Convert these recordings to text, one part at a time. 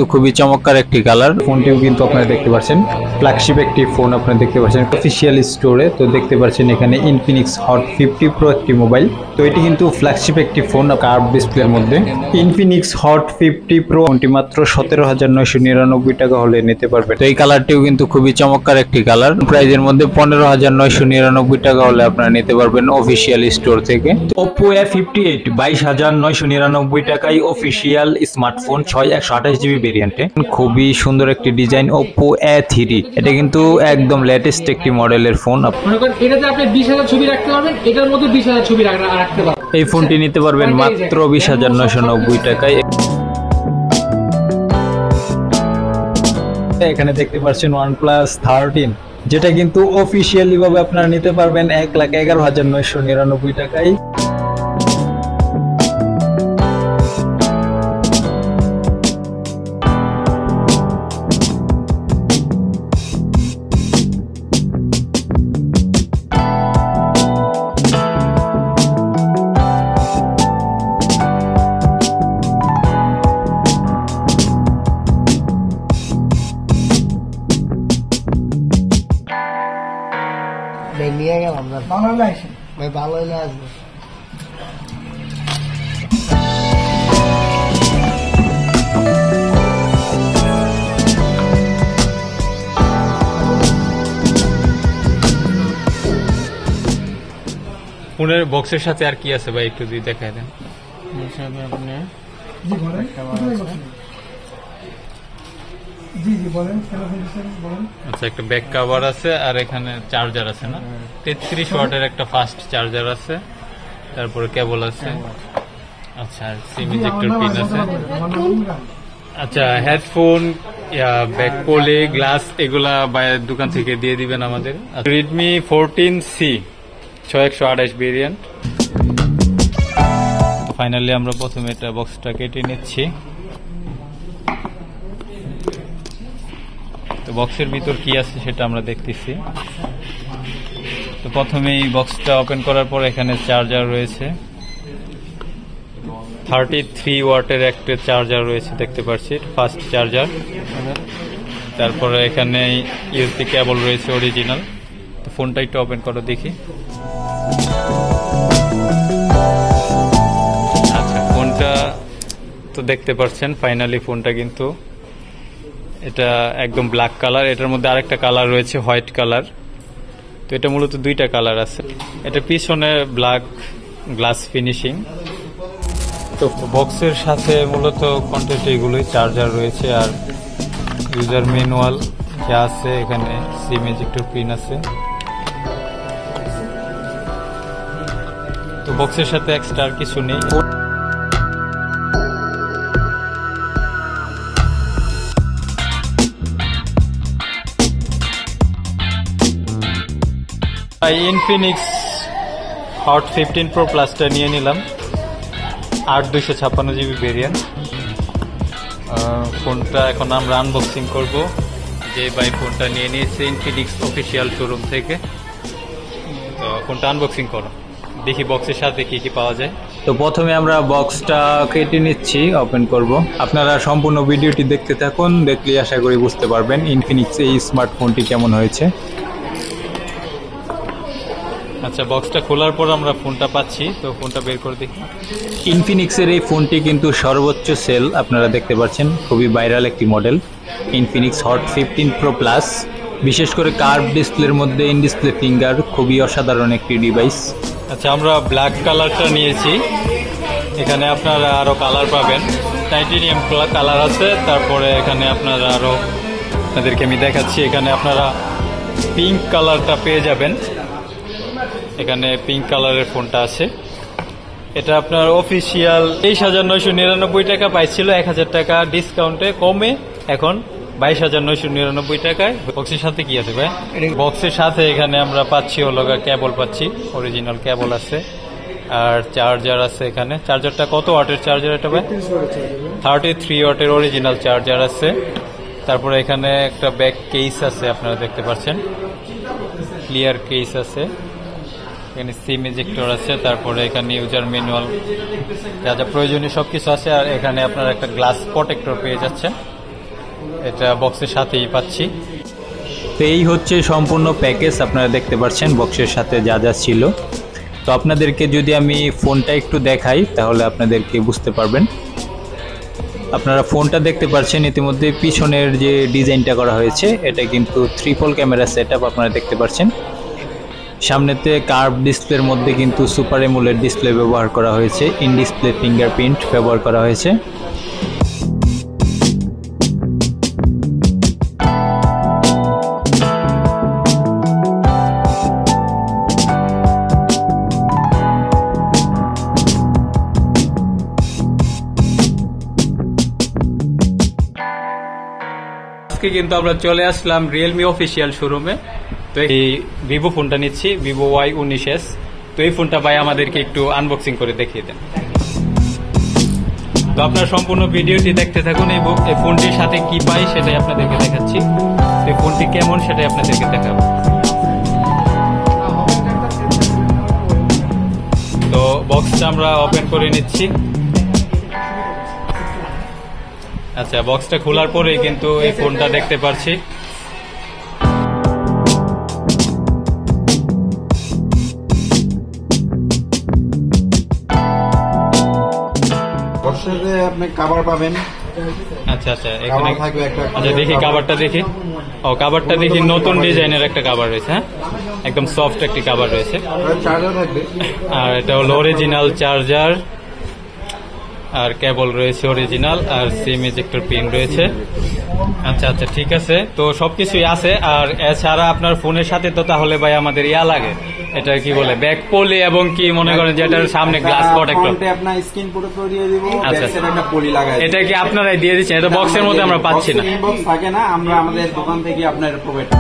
তো খুবই চমৎকার একটি কালার। ফোনটিও কিন্তু আপনারা দেখতে পাচ্ছেন ফ্ল্যাগশিপ একটি ফোন আপনারা দেখতে পাচ্ছেন অফিসিয়াল স্টোরে। তো দেখতে পাচ্ছেন এখানে ইনফিনিক্স হট 50 প্রো একটি মোবাইল। তো এটি কিন্তু ফ্ল্যাগশিপ একটি ফোন কার্ভ ডিসপ্লের মধ্যে। ইনফিনিক্স হট 50 প্রো ফোনটি মাত্র 17,999 টাকা হলে নিতে পারবেন। তো এই কালারটিও কিন্তু খুবই চমৎকার একটি কালার। প্রাইজের মধ্যে 15,999 টাকা হলে আপনারা নিতে পারবেন অফিসিয়াল স্টোর থেকে। Oppo A58 22,999 টাকায় অফিসিয়াল স্মার্টফোন 6/128GB ভেরিয়েন্টে। খুবই সুন্দর একটি ডিজাইন Oppo A3। এটা কিন্তু একদম লেটেস্ট একটি মডেলের ফোন। মনে করেন এটাতে আপনি 20,000 ছবি রাখতে পারবেন, এটার মধ্যে 20,000 ছবি রাখতে পারবেন। এই ফোনটি নিতে পারবেন মাত্র 20,990 টাকায়। এখানে দেখতে পাচ্ছেন OnePlus 13, যেটা কিন্তু অফিসিয়ালি ভাবে আপনারা নিতে পারবেন 1,11,999 টাকায়। নিয়ে গেলাম না, ভালো হলে আসেন ভাই, ভালো হলে আসবো। ফোনের বক্সের সাথে আর কি আছে ভাই, একটু যদি দেখায় দেন। আচ্ছা, একটা ব্যাক কভার আছে আর এখানে চার্জার আছে না, 33 ওয়াটের একটা ফাস্ট চার্জার আছে, তারপরে কেবল আছে। আচ্ছা, সিম ইজেক্টর পিন আছে। আচ্ছা, হেডফোন, ব্যাক পোলে, গ্লাস এগুলা বাইরের দোকান থেকে দিয়ে দিবেন আমাদের। Redmi 14C 6/128 variant. ফাইনালি আমরা প্রথমে এটা বক্সটা কেটে নিচ্ছি। তো বক্সের ভিতর কি আছে সেটা আমরা দেখতেছি। তো প্রথমে এই বক্সটা ওপেন করার পর এখানে চার্জার রয়েছে, 33 ওয়াটের একটা চার্জার রয়েছে দেখতে পাচ্ছি, ফাস্ট চার্জার। তারপরে এখানে ইউএসবি কেবল রয়েছে অরিজিনাল। তো ফোনটা একটু ওপেন করো দেখি। আচ্ছা, ফোনটা তো দেখতে পাচ্ছেন ফাইনালি ফোনটা কিন্তু এটা একদম ব্ল্যাক কালার। এটার মধ্যে আরেকটা কালার রয়েছে হোয়াইট কালার। তো এটা মূলত দুইটা কালার আছে। এটা পিছনে ব্ল্যাক গ্লাস ফিনিশিং। তো বক্সের সাথে মূলত কন্টেন্ট এগুলোই, চার্জার রয়েছে আর ইউজার ম্যানুয়াল যা আছে, এখানে সিম ইজেক্টর পিন আছে। তো বক্সের সাথে এক্সট্রা আর কিছু নেই। ইনফিনিক্স হট 15 প্রো প্লাসটা নিয়ে নিলাম, 8/256GB ভেরিয়েন্ট। ফোনটা এখন আমরা আনবক্সিং করব। যে ভাই ফোনটা নিয়ে নিয়েছে ইনফিনিক্স অফিসিয়াল শোরুম থেকে। তো ফোনটা আনবক্সিং করো, দেখি বক্সের সাথে কি কি পাওয়া যায়। তো প্রথমে আমরা বক্সটা কেটে নিচ্ছি, ওপেন করব। আপনারা সম্পূর্ণ ভিডিওটি দেখতে থাকুন, দেখলে আশা করি বুঝতে পারবেন ইনফিনিক্স এই স্মার্টফোনটি কেমন হয়েছে। আচ্ছা, বক্সটা খোলার পর আমরা ফোনটা পাচ্ছি। তো ফোনটা বের করে দেখি। ইনফিনিক্সের এই ফোনটি কিন্তু সর্বোচ্চ সেল আপনারা দেখতে পাচ্ছেন, খুবই ভাইরাল একটি model Infinix hot 15 pro plus. বিশেষ করে কার্ভ ডিসপ্লের মধ্যে ইন ডিসপ্লে ফিঙ্গার, খুবই অসাধারণ একটি ডিভাইস। আচ্ছা, আমরা ব্ল্যাক কালারটা নিয়েছি। এখানে আপনারা আরও কালার পাবেন, টাইটেনিয়াম কালার আছে। তারপরে এখানে আপনারা আরও, আপনাদেরকে আমি দেখাচ্ছি, এখানে আপনারা পিঙ্ক কালারটা পেয়ে যাবেন। এখানে পিঙ্ক কালারের ফোনটা আছে। এটা আপনার অফিসিয়াল 23,999 টাকা পাইছিল, 1,000 টাকা ডিসকাউন্টে কমে এখন 22,999 টাকায়। বক্সের সাথে কি আছে ভাই? বক্সের সাথে এখানে আমরা পাচ্ছি হলো কেবল পাচ্ছি, অরিজিনাল কেবল আছে আর চার্জার আছে। এখানে চার্জারটা কত ওয়াটের চার্জার এটা ভাই? 33 ওয়াটের অরিজিনাল চার্জার আছে। তারপরে এখানে একটা ব্যাক কেস আছে, আপনারা দেখতে পাচ্ছেন ক্লিয়ার কেস আছে। এখানে সিম ইজেক্টর আছে, তারপরে এখানে ইউজার ম্যানুয়াল যা যা প্রয়োজনীয় সবকিছু আছে। আর এখানে আপনারা একটা গ্লাস প্রোটেক্টর পেয়ে যাচ্ছেন। এটা বক্সের সাথেই পাচ্ছি। তো এই হচ্ছে সম্পূর্ণ প্যাকেজ, আপনারা দেখতে পাচ্ছেন বক্সের সাথে যা যা ছিল। তো আপনাদেরকে যদি আমি ফোনটা একটু দেখাই তাহলে আপনাদেরকে বুঝতে পারবেন। আপনারা ফোনটা দেখতে পাচ্ছেন ইতিমধ্যে পিছনের যে ডিজাইনটা করা হয়েছে এটা কিন্তু ট্রিপল ক্যামেরা সেটআপ আপনারা দেখতে পাচ্ছেন। সামনেতে কার্ভ ডিসপ্লের মধ্যে কিন্তু সুপার অ্যামোলেড ডিসপ্লে ব্যবহার করা হয়েছে, ইন ডিসপ্লে ফিঙ্গারপ্রিন্ট ব্যবহার করা হয়েছে। আজকে কিন্তু আমরা চলে আসলাম রিয়েলমি অফিসিয়াল শোরুমে। তো এই ভিভো ফোনটা নিচ্ছি, ভিভো Y19s। তো এই ফোনটা ভাই আমাদেরকে একটু আনবক্সিং করে দেখিয়ে দেন। তো আপনার সম্পূর্ণ ভিডিওটি দেখতে থাকুন। এই ফোনটির সাথে কি পাই সেটাই আপনাদেরকে দেখাচ্ছি। তো এই ফোনটি কেমন সেটাই আপনাদেরকে দেখাবো। তো বক্সটা আমরা ওপেন করে নিচ্ছি। আচ্ছা, বক্সটা খোলার পরে কিন্তু এই ফোনটা দেখতে পাচ্ছি। বক্সে আপনি কভার পাবেন। আচ্ছা আচ্ছা, এখানে থাকবে একটা। আচ্ছা দেখি কাভারটা দেখি। ও কাভারটা দেখি, নতুন ডিজাইনের একটা কাভার রয়েছে। হ্যাঁ, একদম সফট একটি কাভার রয়েছে। চার্জার থাকবে, আর এটা হলো অরিজিনাল চার্জার, আর কেবল রয়েছে অরিজিনাল, আর সিম ইজেক্টর পিন রয়েছে। আচ্ছা আচ্ছা, ঠিক আছে। তো সবকিছুই আছে। আর এছাড়া আপনার ফোনের সাথে তো তাহলে ভাই আমাদের লাগে, এটা কি বলে ব্যাক পলি, এবং কি মনে করেন যে এটার সামনে গ্লাস প্রোটেক্টর। আপনার স্ক্রিন প্রোটেক্টর দিয়ে দিব। আচ্ছা, একটা পলি লাগাই। এটা কি আপনারাই দিয়ে দিচ্ছেন? এটা বক্সের মধ্যে আমরা পাচ্ছি না। বক্স থাকে না, আমরা আমাদের দোকান থেকে আপনার প্রোভাইড।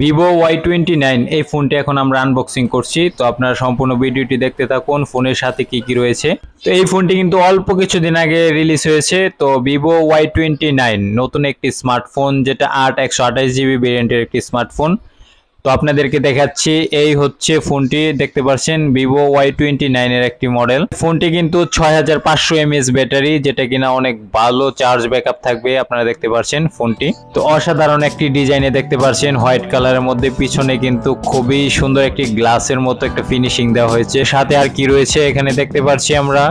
ভিভো Y29 এই ফোনটি এখন আমরা আনবক্সিং করছি। তো আপনারা সম্পূর্ণ ভিডিওটি দেখতে থাকুন, ফোনের সাথে কি কি রয়েছে। তো এই ফোনটি কিন্তু অল্প কিছুদিন আগে রিলিজ হয়েছে। তো ভিভো Y29 নতুন একটি স্মার্টফোন, যেটা 128GB ভেরিয়েন্টের একটি স্মার্টফোন। তো আপনাদেরকে দেখাচ্ছি, এই হচ্ছে ফোনটি, দেখতে পাচ্ছেন ভিভো Y29 এর একটি মডেল। ফোনটি কিন্তু 6500 mAh ব্যাটারি, যেটা কিনা অনেক ভালো চার্জ ব্যাকআপ থাকবে। আপনারা দেখতে পাচ্ছেন ফোনটি তো অসাধারণ একটি ডিজাইনে দেখতে পাচ্ছেন, হোয়াইট কালারের মধ্যে। পিছনে কিন্তু খুবই সুন্দর একটি গ্লাসের মতো একটা ফিনিশিং দেওয়া হয়েছে। সাথে আর কি রয়েছে এখানে দেখতে পাচ্ছি আমরা,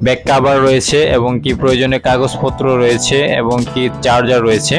ব্যাক কভার রয়েছে, এবং কি প্রয়োজনীয় কাগজপত্র রয়েছে, এবং কি চার্জার রয়েছে।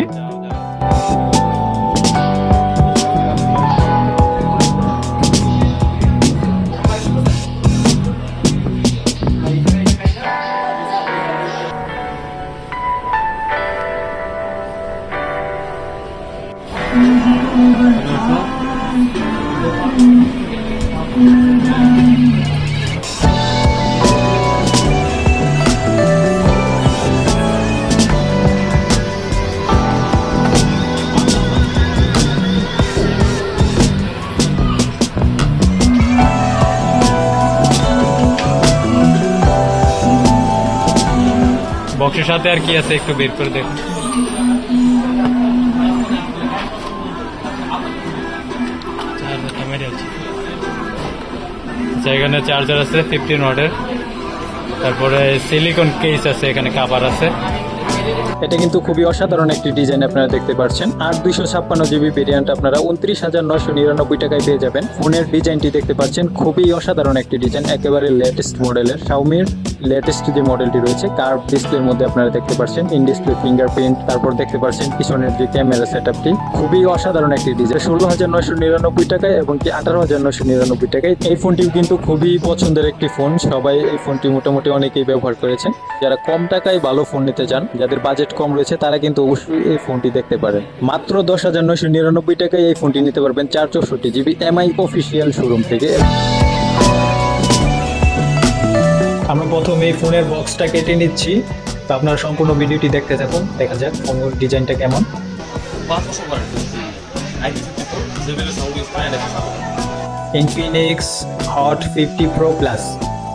বক্সের সাথে আর কি আছে একটু বের করে দেখুন। এখানে চার্জার আছে 15 ওয়াটের, তারপরে সিলিকন কেস আছে, এখানে কভার আছে। এটা কিন্তু খুবই অসাধারণ একটি ডিজাইন আপনারা দেখতে পাচ্ছেন। 8/256 জিবি ভেরিয়েন্ট আপনারা 29,999 টাকায় পেয়ে যাবেন। ফোনের ডিজাইনটি দেখতে পাচ্ছেন, খুবই অসাধারণ একটি ডিজাইন, একেবারে লেটেস্ট মডেলের। শাওমির লেটেস্ট যে মডেলটি রয়েছে কার্ভ ডিসপ্লের মধ্যে আপনারা দেখতে পাচ্ছেন ইন ডিসপ্লে ফিঙ্গারপ্রিন্ট, তারপর দেখতে পাচ্ছেন পিছনের যে ক্যামেরা সেটআপটি, খুবই অসাধারণ একটি ডিজাইন। 16,999 টাকায় এবং কি 18,999 টাকায়। এই ফোনটিও কিন্তু খুবই পছন্দের একটি ফোন, সবাই এই ফোনটি মোটামুটি অনেকেই ব্যবহার করেছেন। যারা কম টাকায় ভালো ফোন নিতে চান, যাদের বাজেট কম রয়েছে, তারা কিন্তু অবশ্যই এই ফোনটি দেখতে পারেন। মাত্র 10,999 টাকায় এই ফোনটি নিতে পারবেন 464 জিবি এমআই অফিসিয়াল শোরুম থেকে। আমরা প্রথমে এই ফোনের বক্সটা কেটে নিচ্ছি, তো আপনারা সম্পূর্ণ ভিডিওটি দেখতে থাকুন, দেখা যাক ফোনের ডিজাইনটা কেমন। ইনফিনিক্স হট 50 প্রো প্লাস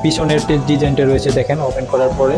পিছনের ডিজাইনটা রয়েছে, দেখেন ওপেন করার পরে।